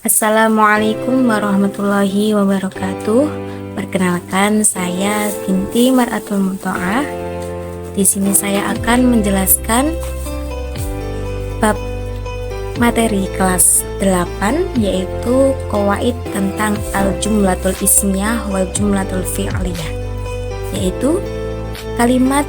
Assalamualaikum warahmatullahi wabarakatuh. Perkenalkan, saya binti Mar'atul Muto'ah. Di sini saya akan menjelaskan bab materi kelas 8, yaitu qawaid tentang al-jumlatul ismiyah wal jumlatul fi'liyah, yaitu kalimat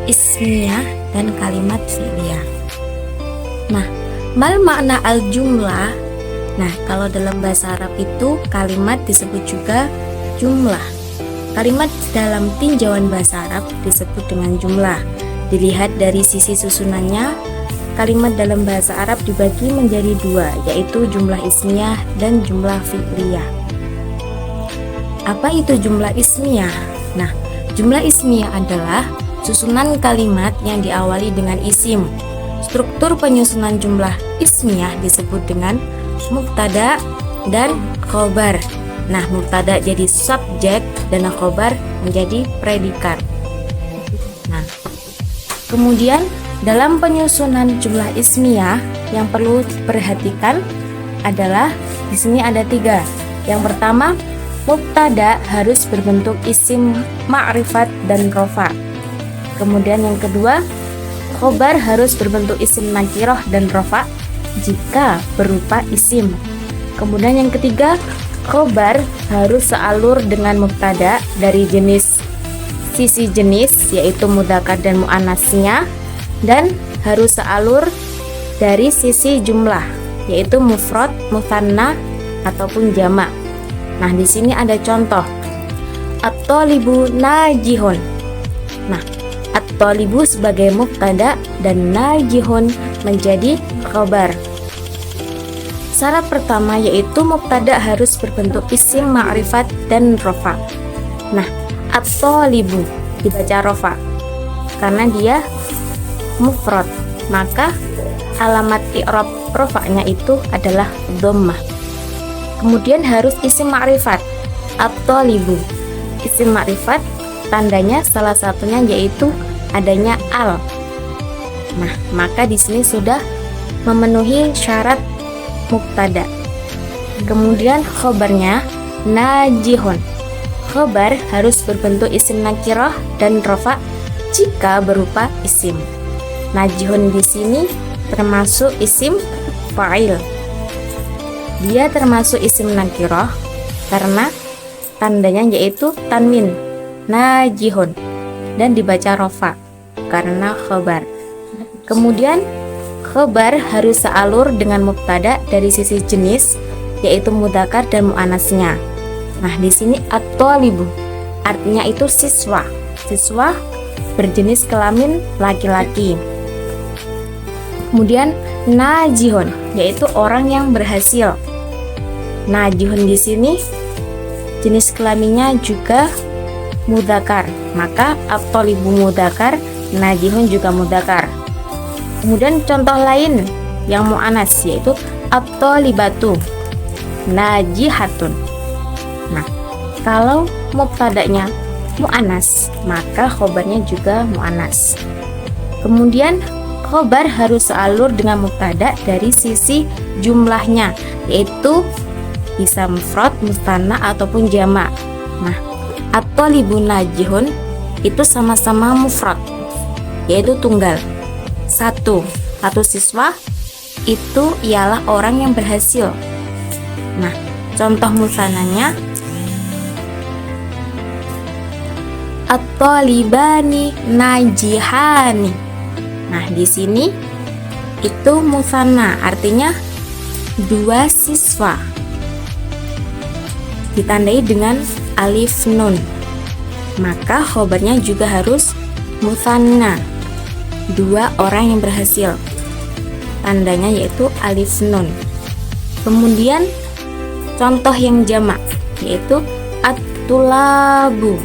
ismiyah dan kalimat fi'liyah. Nah, mal makna al-jumlah? Nah, kalau dalam bahasa Arab itu kalimat disebut juga jumlah. Kalimat dalam tinjauan bahasa Arab disebut dengan jumlah. Dilihat dari sisi susunannya, kalimat dalam bahasa Arab dibagi menjadi dua, yaitu jumlah ismiyah dan jumlah fi'liyah. Apa itu jumlah ismiyah? Nah, jumlah ismiyah adalah susunan kalimat yang diawali dengan isim. Struktur penyusunan jumlah ismiyah disebut dengan mubtada dan khobar. Nah, mubtada jadi subjek dan khobar menjadi predikat. Nah, kemudian dalam penyusunan jumlah ismiyah yang perlu diperhatikan adalah di sini ada 3. Yang pertama, mubtada harus berbentuk isim ma'rifat dan rofa. Kemudian yang kedua, khobar harus berbentuk isim nakirah dan rofa jika berupa isim. Kemudian yang ketiga, khobar harus sealur dengan mubtada dari sisi jenis yaitu mudzakkar dan muannasnya, dan harus sealur dari sisi jumlah yaitu mufrad, mutsanna ataupun jamak. Nah, di sini ada contoh. At-thalibu najihun. Nah, at-thalibu sebagai mubtada dan najihun menjadi khobar. Syarat pertama yaitu mubtada harus berbentuk isim ma'rifat dan rofa. Nah, at-thalibu dibaca rofa karena dia mufrad, maka alamat i'rab rofanya itu adalah dhammah. Kemudian harus isim ma'rifat. At-thalibu isim ma'rifat, tandanya salah satunya yaitu adanya al. Nah, maka di sini sudah memenuhi syarat mubtada. Kemudian khobarnya najihun. Khobar harus berbentuk isim nakirah dan rofa jika berupa isim. Najihun di sini termasuk isim fa'il. Dia termasuk isim nakirah karena tandanya yaitu tanwin, najihun, dan dibaca rofa karena khobar. Kemudian khobar harus sealur dengan mubtada dari sisi jenis yaitu mudzakkar dan muannasnya. Nah, di sini at-thalibu artinya itu siswa. Siswa berjenis kelamin laki-laki. Kemudian najihun yaitu orang yang berhasil. Najihun di sini jenis kelaminnya juga mudzakkar. Maka at-thalibu mudzakkar, najihun juga mudzakkar. Kemudian contoh lain yang mu'anas yaitu at-thalibatu najihatun. Nah, kalau mubtadanya mu'anas, maka khobarnya juga mu'anas. Kemudian khobar harus sealur dengan mubtada dari sisi jumlahnya, yaitu bisa mufrad, mutsanna ataupun jamak. Nah, at-thalibu najihun itu sama-sama mufrad, yaitu tunggal. Satu siswa itu ialah orang yang berhasil. Nah, contoh mutsannanya at-thalibani najihani. Nah, di sini itu mutsanna, artinya 2 siswa. Ditandai dengan alif nun. Maka khobarnya juga harus mutsanna, 2 orang yang berhasil. Tandanya yaitu alif nun. Kemudian contoh yang jamak yaitu at-tulabu.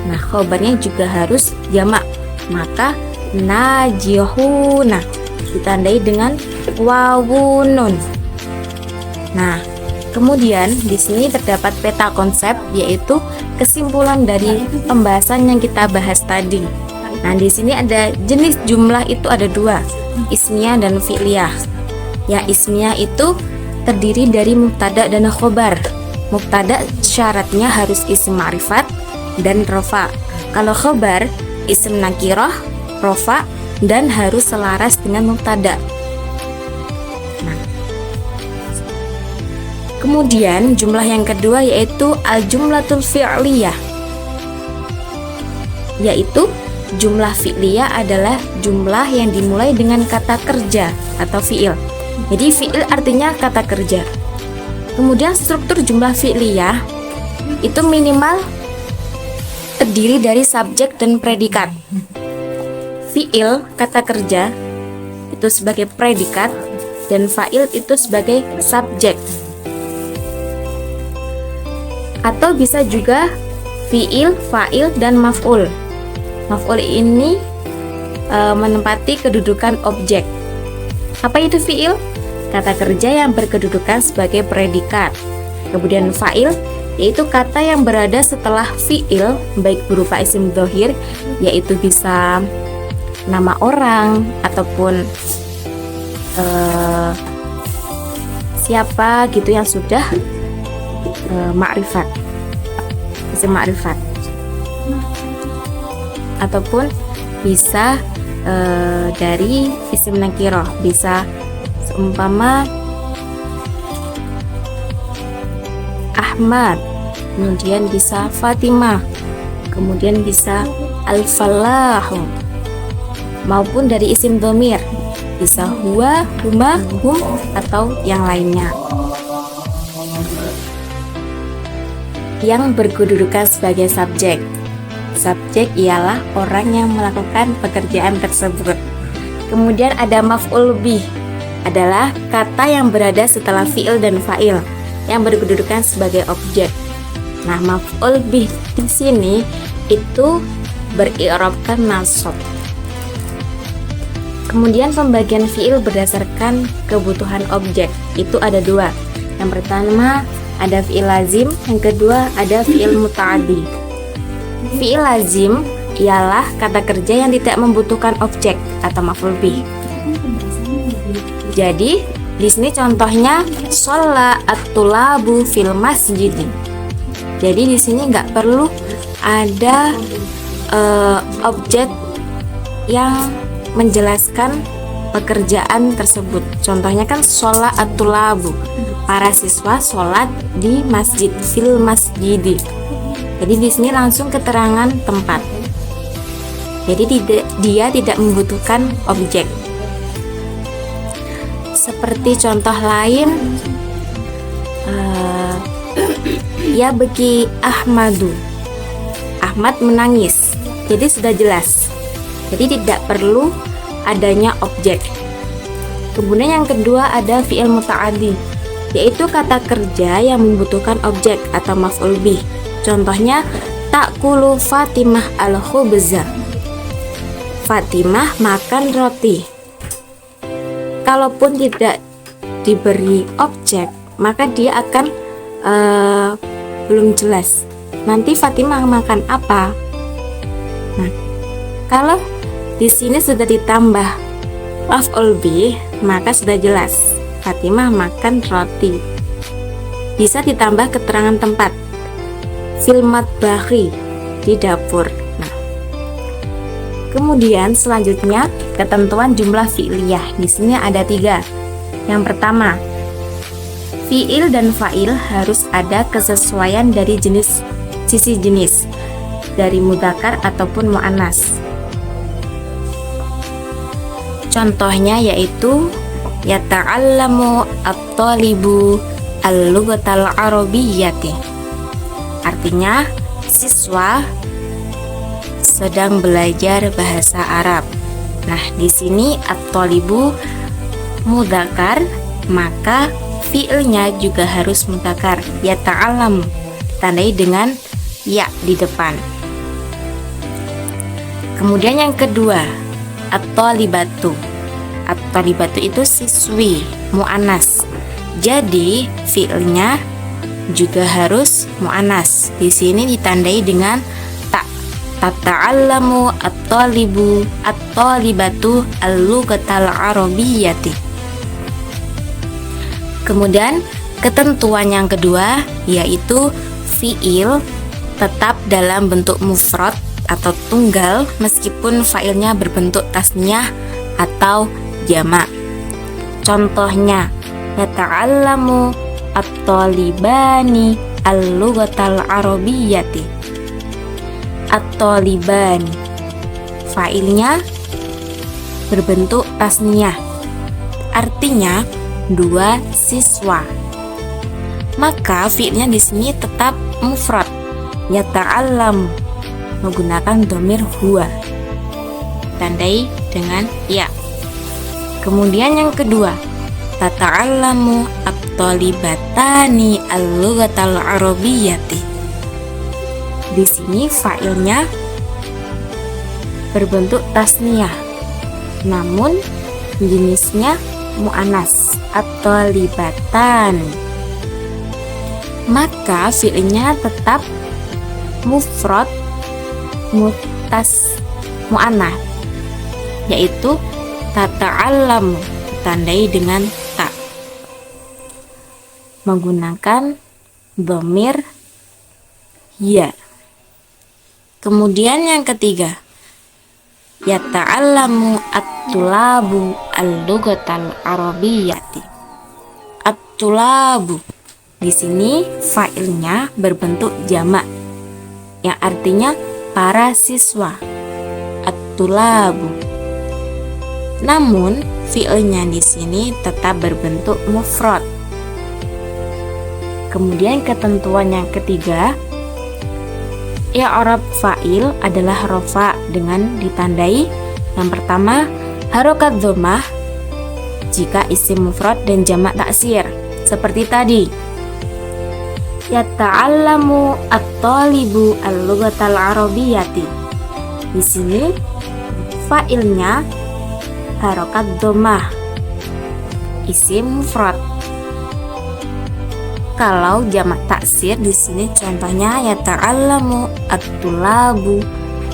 Nah, khobarnya juga harus jamak, maka najihuna ditandai dengan wawun nun. Nah, kemudian di sini terdapat peta konsep yaitu kesimpulan dari pembahasan yang kita bahas tadi. Nah, di sini ada jenis jumlah itu ada 2, ismiyah dan fi'liyah. Ya, ismiyah itu terdiri dari mubtada dan khobar. Mubtada syaratnya harus isim ma'rifat dan rofa. Kalau khobar isim nakirah, rofa, dan harus selaras dengan mubtada. Nah, kemudian jumlah yang kedua yaitu al-jumlatul fi'liyah, yaitu jumlah fi'liyah adalah jumlah yang dimulai dengan kata kerja atau fi'il. Jadi fi'il artinya kata kerja. Kemudian struktur jumlah fi'liyah itu minimal terdiri dari subjek dan predikat. Fi'il kata kerja itu sebagai predikat dan fa'il itu sebagai subjek. Atau bisa juga fi'il, fa'il, dan maf'ul. Maf'ul ini menempati kedudukan objek. Apa itu fi'il? Kata kerja yang berkedudukan sebagai predikat. Kemudian fa'il yaitu kata yang berada setelah fi'il, baik berupa isim dhohir, yaitu bisa nama orang ataupun siapa gitu yang sudah ma'rifat, isim ma'rifat, ataupun bisa dari isim nakirah, bisa seumpama Ahmad, kemudian bisa Fatimah, kemudian bisa Al-Falahu, maupun dari isim dhamir, bisa huwa, huma, hum, atau yang lainnya yang berkedudukan sebagai subjek. Subjek ialah orang yang melakukan pekerjaan tersebut. Kemudian ada maf'ul bih, adalah kata yang berada setelah fi'il dan fa'il yang berkedudukan sebagai objek. Nah, maf'ul bih di sini itu beri'rabkan nasab. Kemudian pembagian fi'il berdasarkan kebutuhan objek itu ada dua. Yang pertama ada fi'il lazim, yang kedua ada fi'il muta'addi. Fi'il lazim ialah kata kerja yang tidak membutuhkan objek atau maf'ul bih. Jadi di sini contohnya sholla at-tulabu fil masjid. Jadi di sini nggak perlu ada objek yang menjelaskan pekerjaan tersebut. Contohnya kan sholat at-tulabu, para siswa sholat di masjid, fil masjidi. Jadi di sini langsung keterangan tempat. Jadi dia tidak membutuhkan objek. Seperti contoh lain, ya bagi Ahmadu, Ahmad menangis. Jadi sudah jelas. Jadi tidak perlu adanya objek. Kemudian yang kedua ada fi'il muta'addi, yaitu kata kerja yang membutuhkan objek atau maf'ul bih. Contohnya ta'kulu Fatimah al-khubza. Fatimah makan roti. Kalaupun tidak diberi objek, maka dia akan belum jelas. Nanti Fatimah makan apa? Nah, kalau di sini sudah ditambah maf'ul bih, maka sudah jelas Fatimah makan roti. Bisa ditambah keterangan tempat, fil matbahi, di dapur. Nah, kemudian selanjutnya ketentuan jumlah fi'liyah. Di sini ada 3. Yang pertama, fi'il dan fa'il harus ada kesesuaian dari sisi jenis, dari mudzakkar ataupun muannas. Contohnya yaitu yata'allamu at-talibu al-lughatal arabiyyati. Artinya siswa sedang belajar bahasa Arab. Nah, di sini at-talibu mudzakkar, maka fi'ilnya juga harus mudzakkar. Yata'allam ditandai dengan ya di depan. Kemudian yang kedua, at-talibatu. At-talibatu itu siswi, mu'annas. Jadi fi'ilnya juga harus mu'annas. Di sini ditandai dengan ta. Tata'allamu at-talibu at-talibatu al-lughatal arabiyyati. Kemudian ketentuan yang kedua yaitu fiil tetap dalam bentuk mufrad atau tunggal meskipun fa'ilnya berbentuk tasniyah atau jamak. Contohnya, yata'allamu at-talibani al-lughatal arabiyyati. At-talibani fa'ilnya berbentuk tasniyah, artinya 2 siswa. Maka fi'ilnya di sini tetap mufrad, yata'allam, menggunakan dhamir huwa, tandai dengan ya. Kemudian yang kedua, tata'allamu at-talibatani al-lughatal arabiyyati. Di sini fa'ilnya berbentuk tasniyah, namun jenisnya mu'annas, at-talibatan. Maka fi'ilnya tetap mufrad mu'annas, yaitu tata'allamu, ditandai dengan ta, menggunakan dhamir ya. Kemudian yang ketiga, yata'allamu at-tulabu al-lughatal arabiyyati. At-tulabu di sini fa'ilnya berbentuk jamak, yang artinya para siswa. At-tulabu. Namun fi'ilnya di sini tetap berbentuk mufrad. Kemudian ketentuan yang ketiga, i'rab fa'il adalah rafa dengan ditandai yang pertama harokat dhammah jika isim mufrad dan jamak taksir, seperti tadi. Yata'allamu at-talibu al-lughatal arabiyyati. Di sini fa'ilnya harokat dhammah, isim mufrad. Kalau jamak taksir di sini contohnya yata'allamu at-tulabu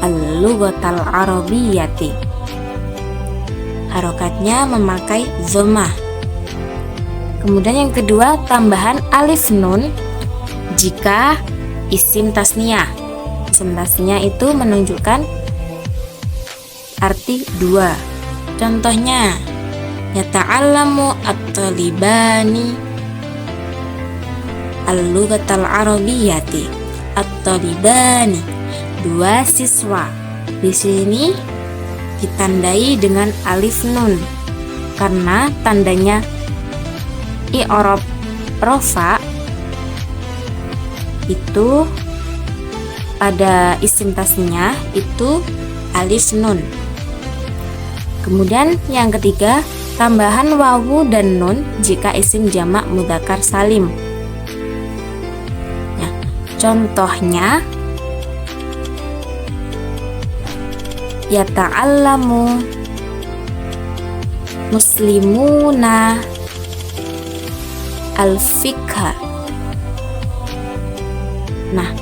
al-lughatal arabiyyati. Harokatnya memakai dhammah. Kemudian yang kedua, tambahan alif nun jika isim tasniyah. Isim tasniyah itu menunjukkan arti 2. Contohnya yata'allamu at-talibani al-lughatal arabiyyati. At-talibani 2 siswa. Di sini ditandai dengan alif nun karena tandanya i'rab rafa itu pada isim tasniyah itu alif nun. Kemudian yang ketiga, tambahan wawu dan nun jika isim jamak mudzakkar salim. Nah, contohnya yata'allamu muslimuna al-fiqha. Nah,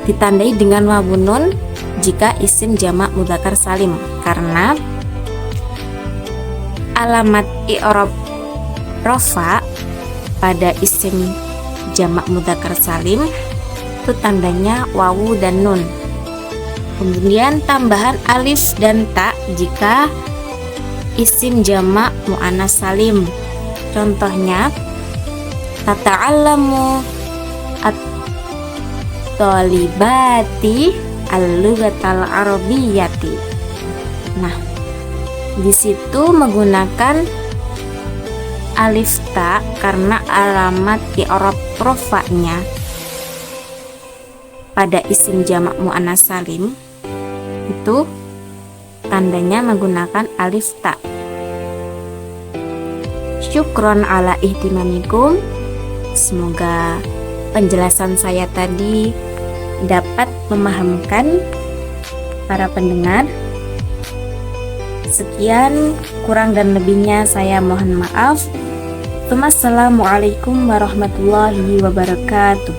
ditandai dengan wawu nun jika isim jamak mudzakkar salim karena alamat i'rab rafa pada isim jamak mudzakkar salim itu tandanya wawu dan nun. Kemudian tambahan alif dan ta jika isim jamak muannas salim. Contohnya tata'allamu at-talibati al-lughatal arabiyyati. Nah, di situ menggunakan alif ta karena alamat i'rab rafa'nya pada isim jamak muannas salim itu tandanya menggunakan alif ta. Syukron ala ihtimamikum. Semoga penjelasan saya tadi dapat memahamkan para pendengar. Sekian, kurang dan lebihnya saya mohon maaf. Wassalamualaikum warahmatullahi wabarakatuh.